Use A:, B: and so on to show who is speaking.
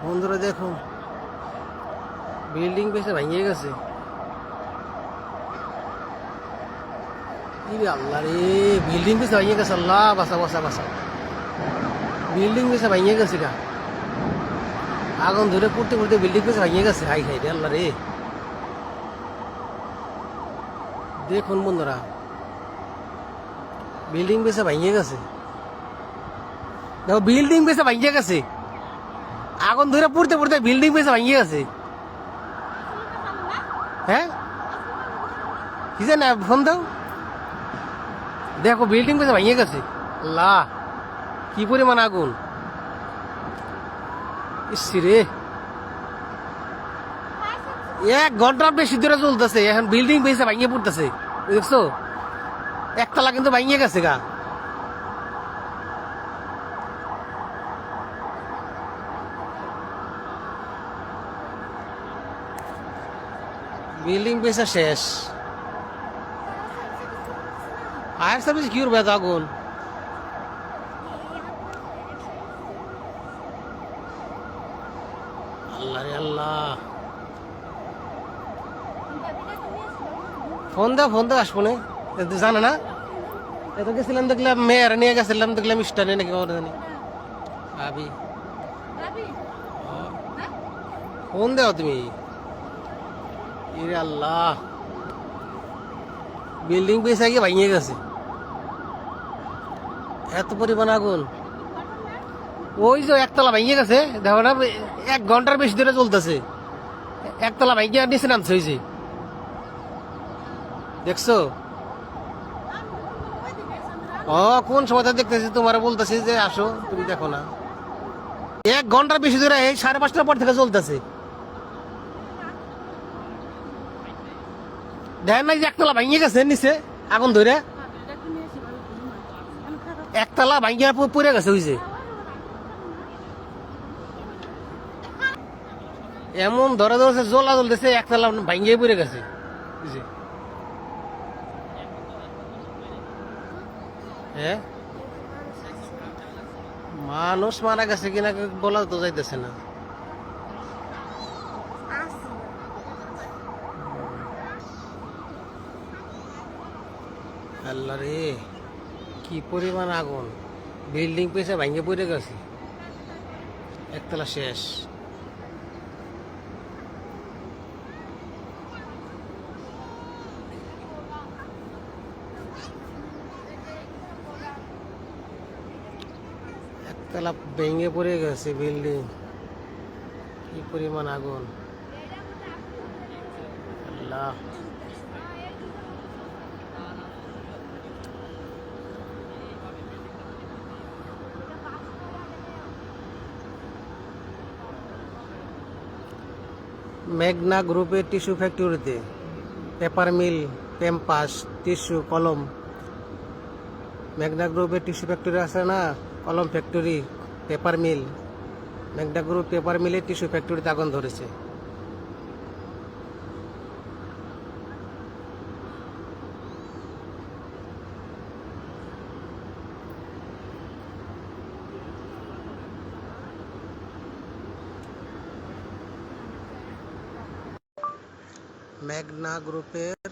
A: বন্ধুরা দেখুন, বিল্ডিং পেছে ভেঙে গেছে। আল্লাহ রে, বিল্ডিং পেছে ভেঙে গেছে। আল্লাহ বাসা বাসা বাসা, বিল্ডিং পেছে ভেঙে গেছে গা। আগুন ধরে পড়তে পড়তে বিল্ডিং পেছে ভেঙে গেছে। হাই হাই রে আল্লাহ রে, দেখুন বন্ধুরা, বিল্ডিং পেছে ভেঙে গেছে। দেখো, বিল্ডিং পেছে ভেঙে গেছে। আগুন ধরে পড়তে পড়তে বিল্ডিং পেছে ভেঙে গেছে। হ্যাঁ, কি জানে, ফোন দাও। দেখো, বিল্ডিং পেছে ভেঙে গেছে। আল্লাহ, কি পরিমাণ আগুন! ইসরে, 1 ঘন্টার বেশি ধরে চলতেছে। এখন বিল্ডিং পেছে ভেঙে পড়তেছে, দেখছো? একতলা কিন্তু ভেঙে গেছে গা। বিল্ডিং পেছে শেষ। ফায়ার সার্ভিস কি করবে? আগুন! আল্লাহ রে আল্লাহ, ফোন দাও আসবো না, জানো না? এত গেছিলাম, দেখলাম মেয়ের নিয়ে গেছিলাম, দেখলাম স্টানে নাকি আমার জানি ভাবি। ফোন দাও তুমি। ইরে আল্লাহ, বিল্ডিং পেছে গিয়ে ভেঙে গেছে। এত পরিমাণ আগুন! ওই যে একতলা ভেঙে গেছে, দেখো না, 1 ঘন্টার বেশি ধরে চলতেছে। একতলা ভেঙে নিচে নামছে, হয়েছে, দেখছো? কোন সময় দেখতেছি, তোমার বলতেছি যে আসো, তুমি দেখো না। 1 ঘন্টার বেশি ধরে, এই 5:30টার পর থেকে চলতেছে। দেখেন না যে একতলা ভেঙে গেছে নিচে আগুন ধরে। একতলা ভেঙে পড়ে গেছে, হয়েছে। এমন ধরে ধরেছে, জ্বলা জ্বলতেছে, একতলা ভেঙে পড়ে গেছে, বুঝছে? হ্যাঁ, মানুষ মারা গেছে কিনা বলা তো যাইতেছে না। আল্লাহ রে, কি পরিমাণ আগুন! বিল্ডিং পেছে ভেঙে পড়ে গেছে, একতলা শেষ। একতলা ভেঙে পড়ে গেছে বিল্ডিং, কি পরিমাণ আগুন! আল্লাহ, মেঘনা গ্রুপের টিস্যু ফ্যাক্টরিতে পেপার মিল, ক্যাম্পাস, টিস্যু, কলম। মেঘনা গ্রুপের টিস্যু ফ্যাক্টরি আছে না, কলম ফ্যাক্টরি, পেপার মিল। মেঘনা গ্রুপ পেপার মিলের টিস্যু ফ্যাক্টরিতে আগুন ধরেছে। মেঘনা গ্রুপের